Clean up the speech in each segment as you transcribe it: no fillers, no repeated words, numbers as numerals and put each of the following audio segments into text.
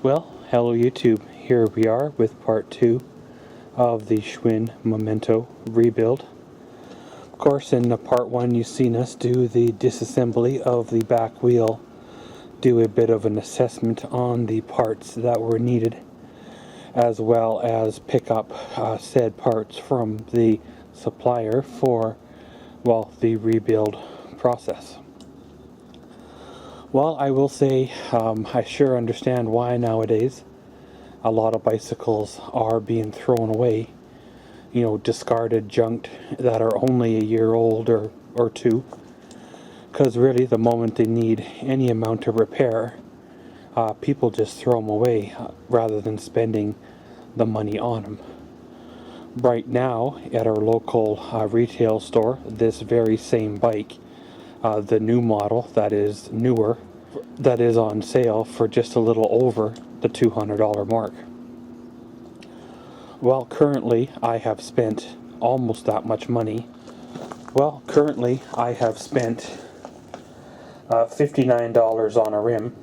Well, hello YouTube. Here we are with part 2 of the Schwinn memento rebuild. Of course, in part 1 you've seen us do the disassembly of the back wheel, do a bit of an assessment on the parts that were needed, as well as pick up said parts from the supplier for, well, the rebuild process. Well, I will say I sure understand why nowadays a lot of bicycles are being thrown away, you know, discarded, junked, that are only a year old or two, because really the moment they need any amount of repair, people just throw them away rather than spending the money on them. Right now at our local retail store, this very same bike, the new model that is newer, that is on sale for just a little over the $200 mark. Well, currently I have spent almost that much money. Well, currently I have spent $59 on a rim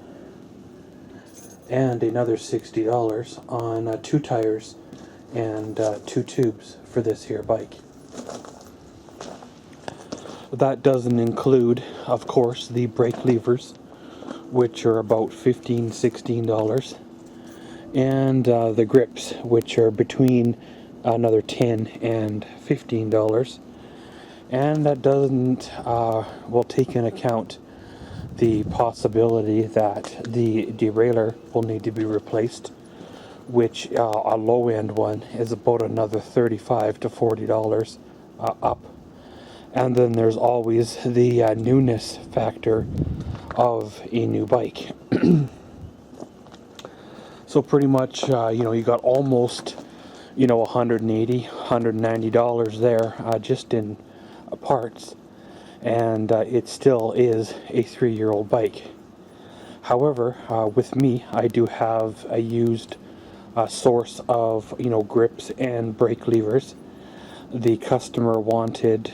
and another $60 on 2 tires and 2 tubes for this here bike. That doesn't include, of course, the brake levers, which are about $15–16, and the grips, which are between another $10 and $15. And that doesn't will take into account the possibility that the derailleur will need to be replaced, which a low-end one is about another $35 to $40 up. And then there's always the newness factor of a new bike. So pretty much, you got almost, $180, $190 there just in parts, and it still is a 3-year-old bike. However, with me, I do have a used source of, grips and brake levers. The customer wanted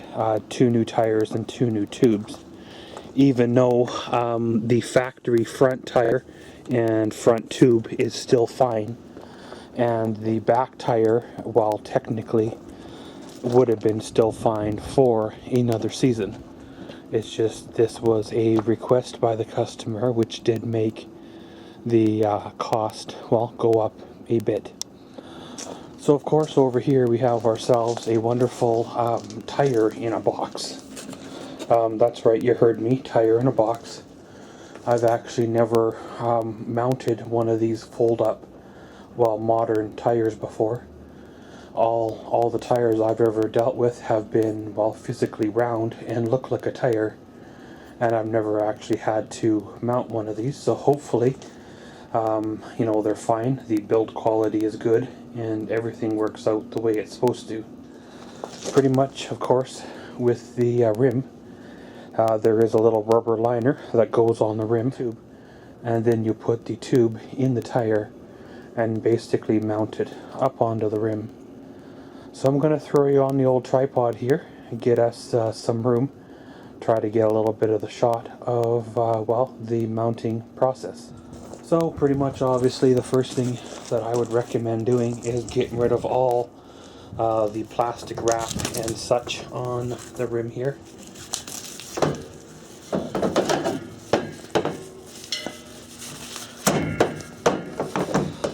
2 new tires and 2 new tubes, even though the factory front tire and front tube is still fine, and the back tire, while technically would have been still fine for another season. It's just this was a request by the customer, which did make the cost, well, go up a bit. So of course over here we have ourselves a wonderful tire in a box. That's right, you heard me, tire in a box. I've actually never mounted one of these fold-up, well, modern tires before. All the tires I've ever dealt with have been, well, physically round and look like a tire, and I've never actually had to mount one of these, so hopefully they're fine. The build quality is good and everything works out the way it's supposed to. Pretty much, of course, with the rim, there is a little rubber liner that goes on the rim tube, and then you put the tube in the tire and basically mount it up onto the rim. So I'm going to throw you on the old tripod here and get us some room, try to get a little bit of the shot of the mounting process. So pretty much, obviously, the first thing that I would recommend doing is getting rid of all the plastic wrap and such on the rim here.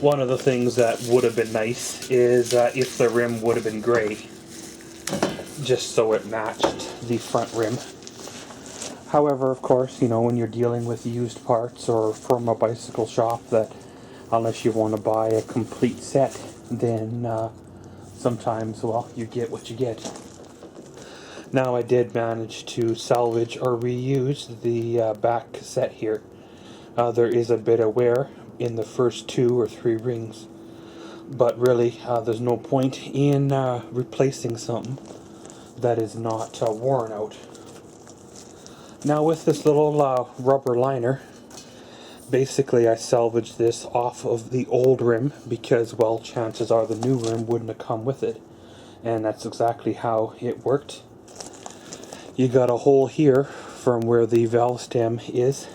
One of the things that would have been nice is if the rim would have been gray, just so it matched the front rim. However, of course, when you're dealing with used parts or from a bicycle shop, that unless you want to buy a complete set, then sometimes, well, you get what you get. Now, I did manage to salvage or reuse the back cassette here. There is a bit of wear in the first 2 or 3 rings, but really there's no point in replacing something that is not worn out. Now with this little rubber liner, basically I salvaged this off of the old rim because, well, chances are the new rim wouldn't have come with it, and that's exactly how it worked. You got a hole here from where the valve stem is,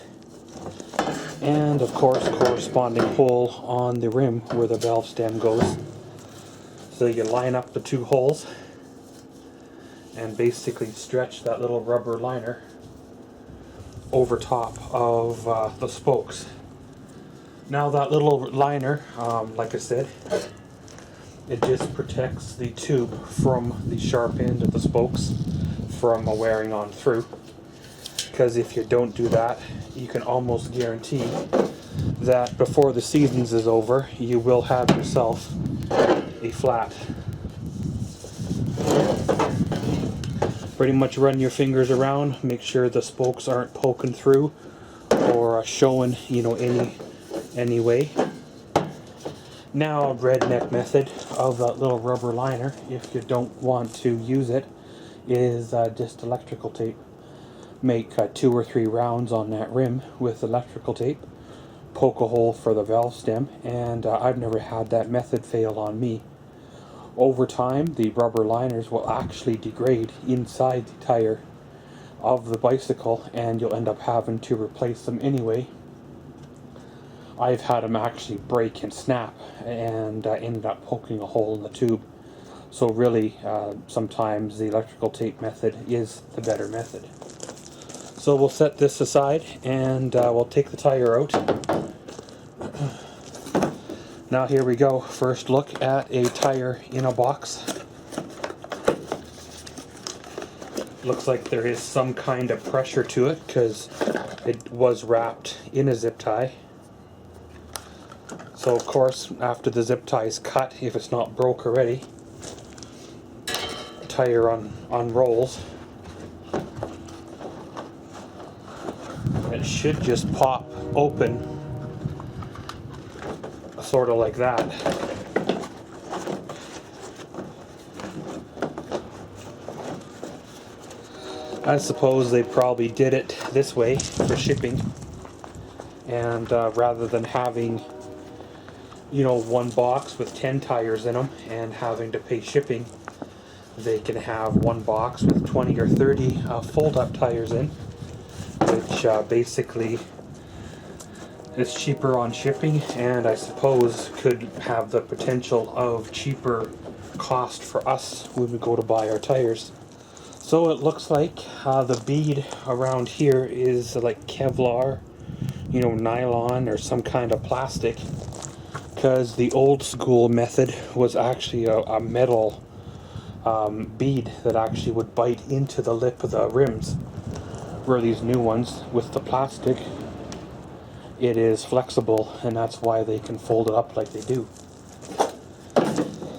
and of course corresponding hole on the rim where the valve stem goes. So you line up the two holes and basically stretch that little rubber liner over top of the spokes. Now that little liner, like I said, it just protects the tube from the sharp end of the spokes from wearing on through. Because if you don't do that, you can almost guarantee that before the seasons is over, you will have yourself a flat. Pretty much run your fingers around, make sure the spokes aren't poking through or showing, you know, any way. Now, redneck method of that little rubber liner, if you don't want to use it, is just electrical tape. Make 2 or 3 rounds on that rim with electrical tape, poke a hole for the valve stem, and I've never had that method fail on me. Over time, the rubber liners will actually degrade inside the tire of the bicycle, and you'll end up having to replace them anyway. I've had them actually break and snap, and ended up poking a hole in the tube. So really, sometimes the electrical tape method is the better method. So we'll set this aside, and we'll take the tire out. Now here we go. First look at a tire in a box. Looks like there is some kind of pressure to it because it was wrapped in a zip tie. So of course, after the zip tie is cut, if it's not broke already, the tire unrolls. It should just pop open, sort of like that. I suppose they probably did it this way for shipping, and rather than having, you know, one box with 10 tires in them and having to pay shipping, they can have one box with 20 or 30 fold-up tires in, which basically is cheaper on shipping, and I suppose could have the potential of cheaper cost for us when we go to buy our tires. So it looks like the bead around here is like Kevlar, you know, nylon or some kind of plastic, because the old school method was actually a metal bead that actually would bite into the lip of the rims, where these new ones with the plastic, it is flexible, and that's why they can fold it up like they do.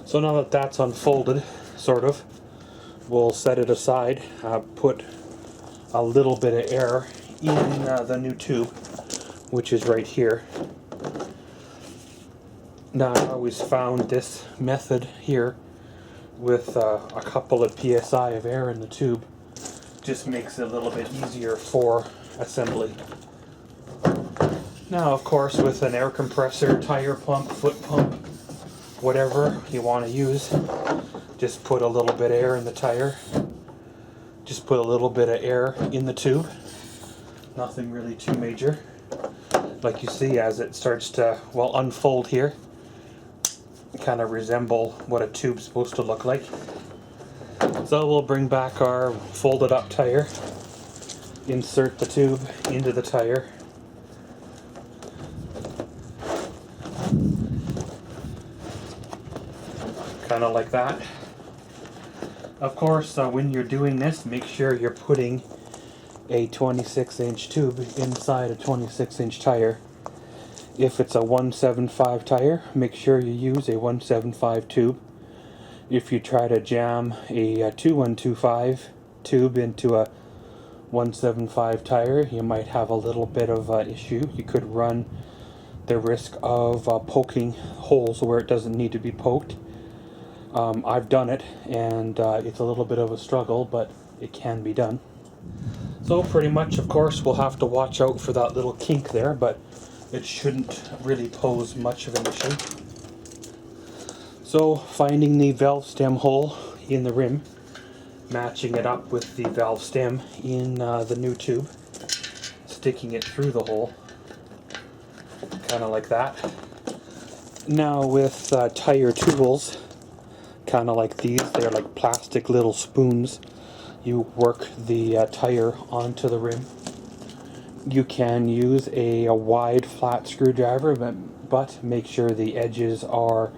So now that that's unfolded, sort of, we'll set it aside, put a little bit of air in the new tube, which is right here. Now I always found this method here with a couple of psi of air in the tube just makes it a little bit easier for assembly. Now, of course, with an air compressor, tire pump, foot pump, whatever you want to use, just put a little bit of air in the tire. Just put a little bit of air in the tube. Nothing really too major. Like you see, as it starts to, well, unfold here, kind of resemble what a tube's supposed to look like. So we'll bring back our folded up tire, insert the tube into the tire, kind of like that. Of course, when you're doing this, make sure you're putting a 26-inch tube inside a 26-inch tire. If it's a 175 tire, make sure you use a 175 tube. If you try to jam a 2125 tube into a 175 tire, you might have a little bit of issue. You could run the risk of poking holes where it doesn't need to be poked. I've done it, and it's a little bit of a struggle, but it can be done. So pretty much, of course, we'll have to watch out for that little kink there, but it shouldn't really pose much of an issue. So finding the valve stem hole in the rim, matching it up with the valve stem in the new tube, sticking it through the hole, kind of like that. Now with tire tools, kind of like these, they're like plastic little spoons. You work the tire onto the rim. You can use a wide flat screwdriver, but make sure the edges are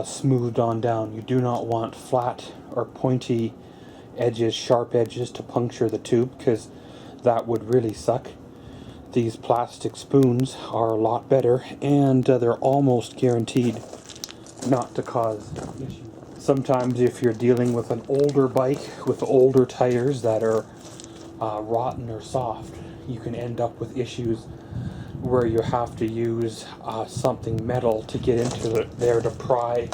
smoothed on down. You do not want flat or pointy edges, sharp edges to puncture the tube, because that would really suck. These plastic spoons are a lot better, and they're almost guaranteed not to cause issues. Sometimes if you're dealing with an older bike with older tires that are rotten or soft, you can end up with issues where you have to use something metal to get into there to pry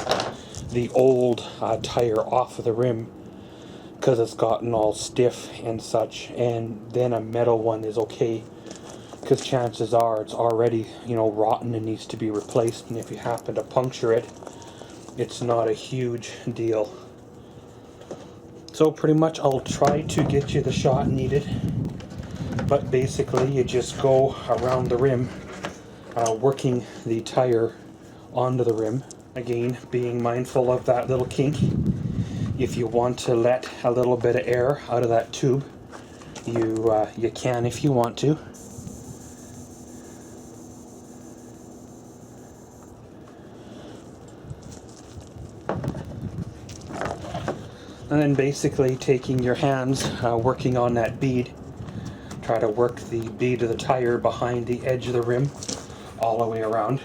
the old tire off of the rim, because it's gotten all stiff and such. And then a metal one is okay, because chances are it's already, you know, rotten and needs to be replaced, and if you happen to puncture it, it's not a huge deal. So pretty much I'll try to get you the shot needed, but basically you just go around the rim, working the tire onto the rim. Again, being mindful of that little kink. If you want to let a little bit of air out of that tube, you can if you want to. And then basically taking your hands, working on that bead, try to work the bead of the tire behind the edge of the rim all the way around.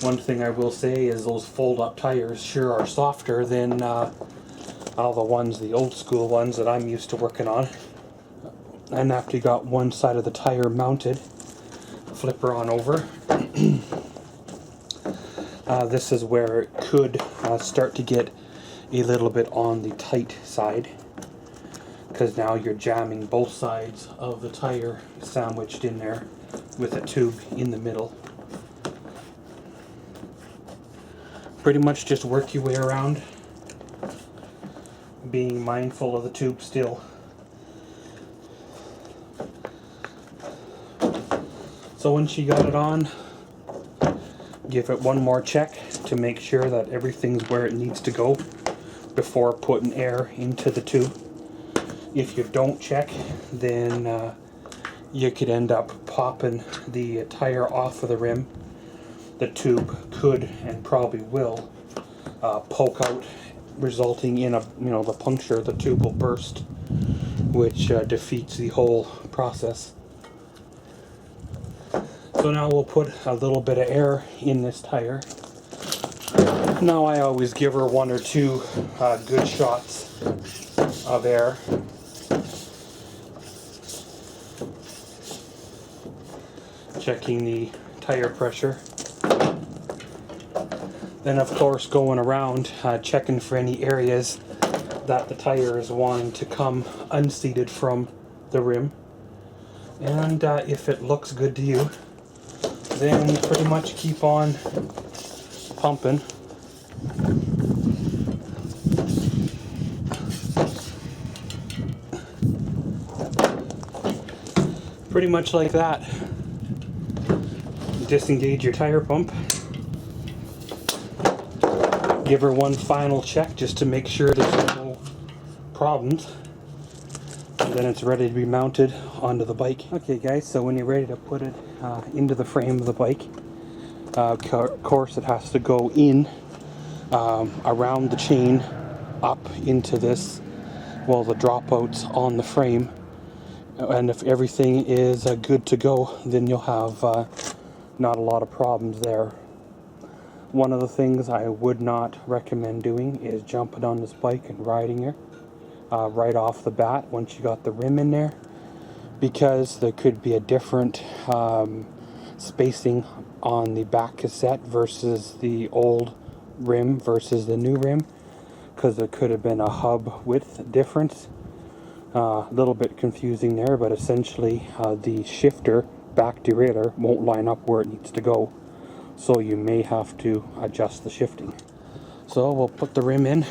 One thing I will say is those fold-up tires sure are softer than all the ones, the old school ones that I'm used to working on. And after you got one side of the tire mounted, flip her on over. This is where it could start to get a little bit on the tight side, because now you're jamming both sides of the tire sandwiched in there with a tube in the middle. Pretty much just work your way around, being mindful of the tube still. So once you got it on, give it one more check to make sure that everything's where it needs to go before putting air into the tube. If you don't check, then you could end up popping the tire off of the rim. The tube could and probably will poke out, resulting in the puncture. The tube will burst, which defeats the whole process. So now we'll put a little bit of air in this tire. Now I always give her one or two good shots of air. Checking the tire pressure. Then of course going around checking for any areas that the tire is wanting to come unseated from the rim. And if it looks good to you, then pretty much keep on pumping. Pretty much like that. Disengage your tire pump. Give her one final check just to make sure there's no problems. And then it's ready to be mounted onto the bike. Okay guys, so when you're ready to put it into the frame of the bike, of course it has to go in around the chain up into this, well, the dropouts on the frame. And if everything is good to go, then you'll have not a lot of problems there. One of the things I would not recommend doing is jumping on this bike and riding her right off the bat once you got the rim in there, because there could be a different spacing on the back cassette versus the old rim versus the new rim, because there could have been a hub width difference. A little bit confusing there, but essentially the shifter back derailleur won't line up where it needs to go, so you may have to adjust the shifting. So we'll put the rim in,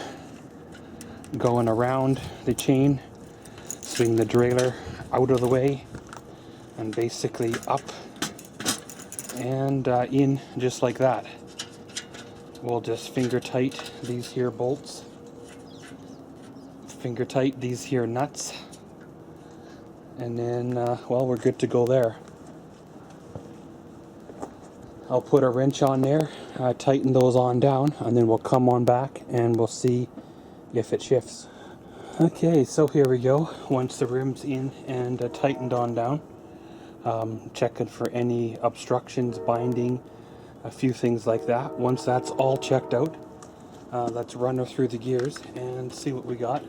going around the chain, swing the derailleur out of the way, and basically up and in just like that. We'll just finger tight these here bolts, finger tight these here nuts, and then well, we're good to go there. I'll put a wrench on there, tighten those on down, and then we'll come on back and we'll see if it shifts. Okay, so here we go. Once the rim's in and tightened on down, checking for any obstructions, binding, a few things like that. Once that's all checked out, let's run her through the gears and see what we got.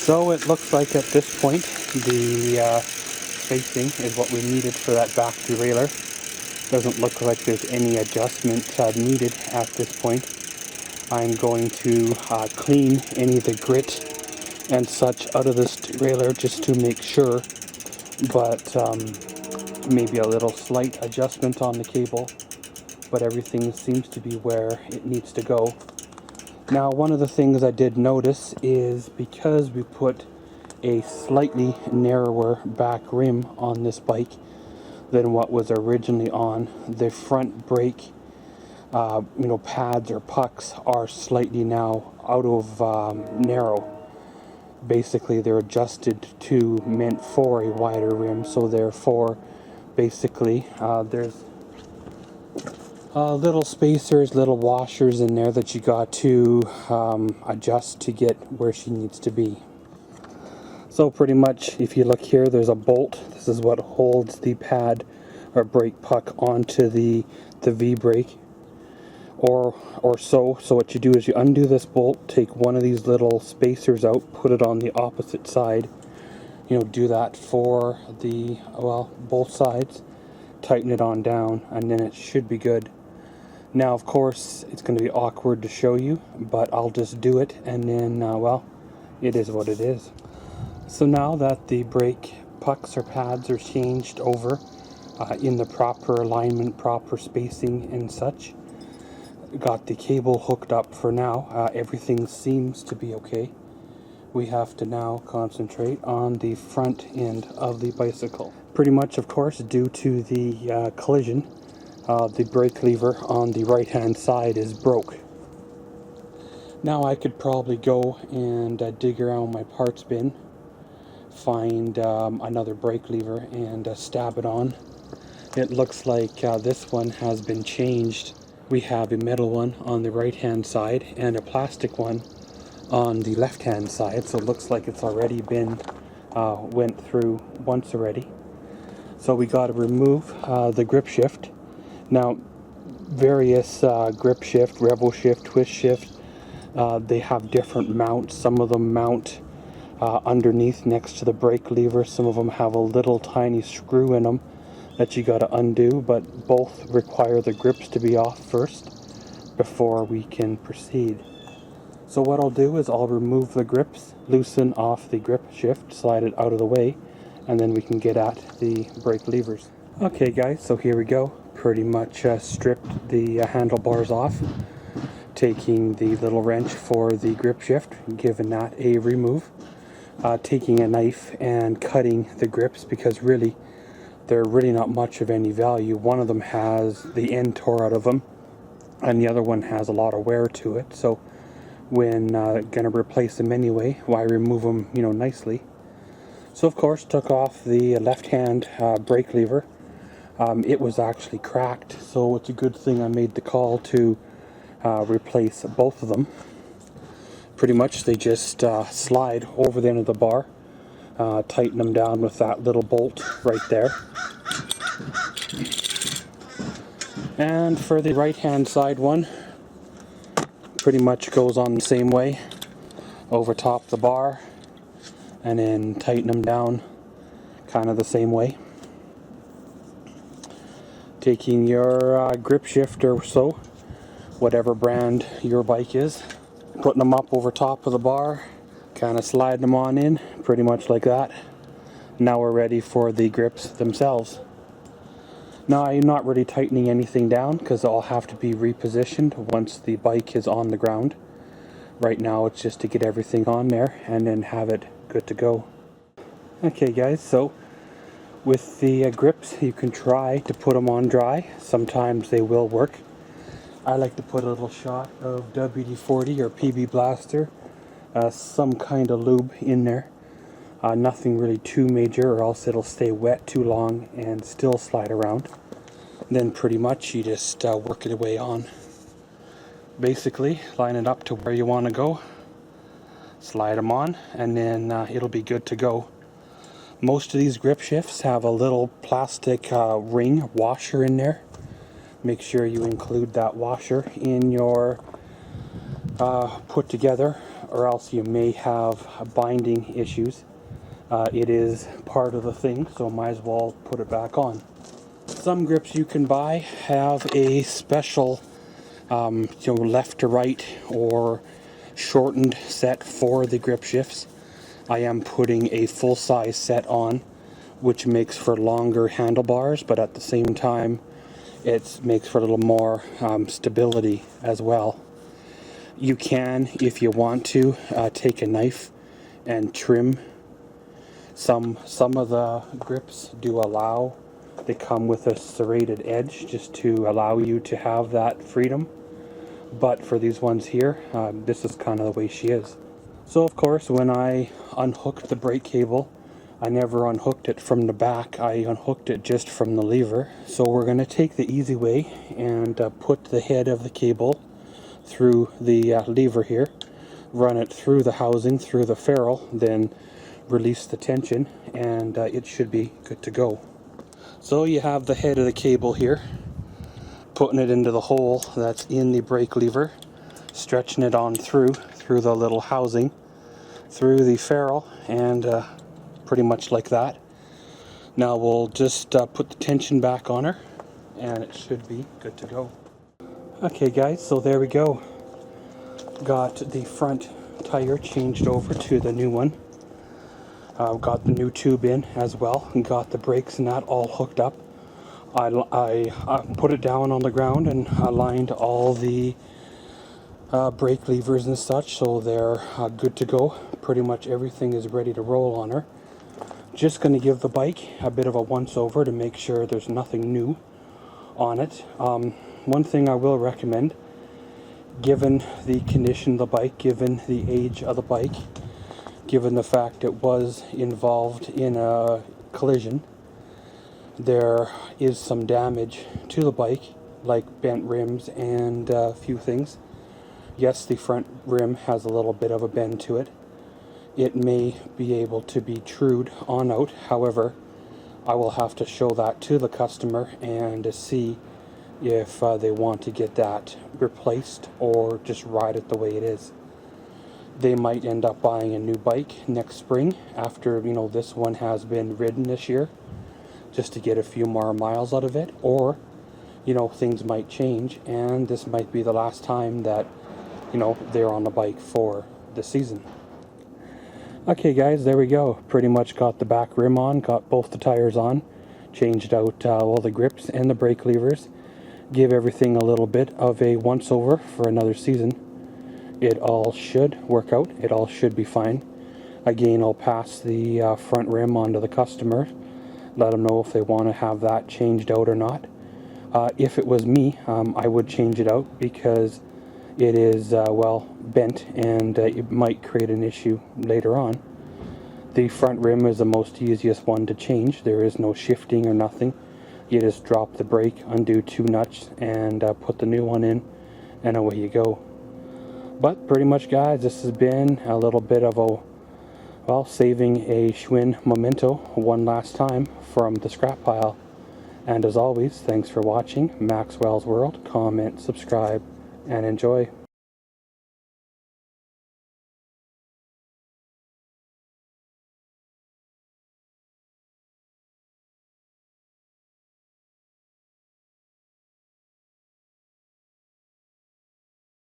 So it looks like at this point the spacing is what we needed for that back derailleur. Doesn't look like there's any adjustment needed at this point. I'm going to clean any of the grit and such out of this derailleur just to make sure, but maybe a little slight adjustment on the cable, but everything seems to be where it needs to go. Now, one of the things I did notice is because we put a slightly narrower back rim on this bike than what was originally on, the front brake pads or pucks are slightly now out of narrow. Basically, they're adjusted to meant for a wider rim, so therefore basically there's little spacers, little washers in there that you got to adjust to get where she needs to be. So pretty much, if you look here, there's a bolt. This is what holds the pad or brake puck onto the V-brake or so. So what you do is you undo this bolt, take one of these little spacers out, put it on the opposite side. Do that for the, well, both sides. Tighten it on down, and then it should be good. Now, of course, it's going to be awkward to show you, but I'll just do it, and then, well, it is what it is. So now that the brake pucks or pads are changed over in the proper alignment, proper spacing and such, got the cable hooked up for now, everything seems to be okay. We have to now concentrate on the front end of the bicycle. Pretty much, of course, due to the collision, the brake lever on the right hand side is broke. Now I could probably go and dig around my parts bin, find another brake lever and stab it on. It looks like this one has been changed. We have a metal one on the right hand side and a plastic one on the left hand side, so it looks like it's already been went through once already. So we got to remove the grip shift. Now, various grip shift, rebel shift, twist shift, they have different mounts. Some of them mount underneath next to the brake lever. Some of them have a little tiny screw in them that you got to undo, but both require the grips to be off first before we can proceed. So what I'll do is I'll remove the grips, loosen off the grip shift, slide it out of the way, and then we can get at the brake levers. Okay guys, so here we go. Pretty much stripped the handlebars off, taking the little wrench for the grip shift, giving that a remove, taking a knife and cutting the grips because really they're really not much of any value. One of them has the end tore out of them and the other one has a lot of wear to it, so when gonna replace them anyway, why remove them nicely. So of course took off the left hand brake lever. It was actually cracked, so it's a good thing I made the call to replace both of them. Pretty much they just slide over the end of the bar, tighten them down with that little bolt right there. And for the right hand side one, pretty much goes on the same way, over top the bar, and then tighten them down kind of the same way. Taking your grip shift or so, whatever brand your bike is, putting them up over top of the bar, kind of sliding them on in, pretty much like that. Now we're ready for the grips themselves. Now I'm not really tightening anything down because they'll have to be repositioned once the bike is on the ground. Right now it's just to get everything on there and then have it good to go. Okay guys, so with the grips you can try to put them on dry. Sometimes they will work. I like to put a little shot of WD-40 or PB Blaster, some kind of lube in there. Nothing really too major or else it'll stay wet too long and still slide around. Then pretty much you just work it away on. Basically line it up to where you want to go, slide them on, and then it'll be good to go. Most of these grip shifts have a little plastic ring washer in there. Make sure you include that washer in your put together, or else you may have binding issues. It is part of the thing, so might as well put it back on. Some grips you can buy have a special left to right or shortened set for the grip shifts. I am putting a full-size set on, which makes for longer handlebars, but at the same time it makes for a little more stability as well. You can, if you want to, take a knife and trim. Some of the grips do allow, they come with a serrated edge just to allow you to have that freedom. But for these ones here, this is kind of the way she is. So of course, when I unhooked the brake cable, I never unhooked it from the back. I unhooked it just from the lever. So we're going to take the easy way and put the head of the cable through the lever here, run it through the housing, through the ferrule, then release the tension, and it should be good to go. So you have the head of the cable here, putting it into the hole that's in the brake lever, stretching it on through the little housing, through the ferrule, and pretty much like that. Now we'll just put the tension back on her and it should be good to go. Okay guys, so there we go. Got the front tire changed over to the new one. Got the new tube in as well, and got the brakes and that all hooked up. I put it down on the ground and aligned all the brake levers and such, so they're good to go. Pretty much everything is ready to roll on her. Just going to give the bike a bit of a once over to make sure there's nothing new on it. One thing I will recommend, given the condition of the bike, given the age of the bike, given the fact it was involved in a collision, there is some damage to the bike, like bent rims and a few things. Yes, the front rim has a little bit of a bend to it. It may be able to be trued on out. However, I will have to show that to the customer and to see if they want to get that replaced or just ride it the way it is. They might end up buying a new bike next spring after, this one has been ridden this year, just to get a few more miles out of it. Or, things might change and this might be the last time that, they're on the bike for the season. Okay guys, there we go. Pretty much got the back rim on, got both the tires on, changed out all the grips and the brake levers, give everything a little bit of a once over for another season. It all should work out, it all should be fine. Again, I'll pass the front rim on to the customer, let them know if they want to have that changed out or not. If it was me, I would change it out because it is bent and it might create an issue later on. The front rim is the most easiest one to change. There is no shifting or nothing. You just drop the brake, undo 2 nuts, and put the new one in, and away you go. But pretty much guys, this has been a little bit of a, saving a Schwinn memento one last time from the scrap pile. And as always, thanks for watching MaxWell's World. Comment, subscribe, and enjoy.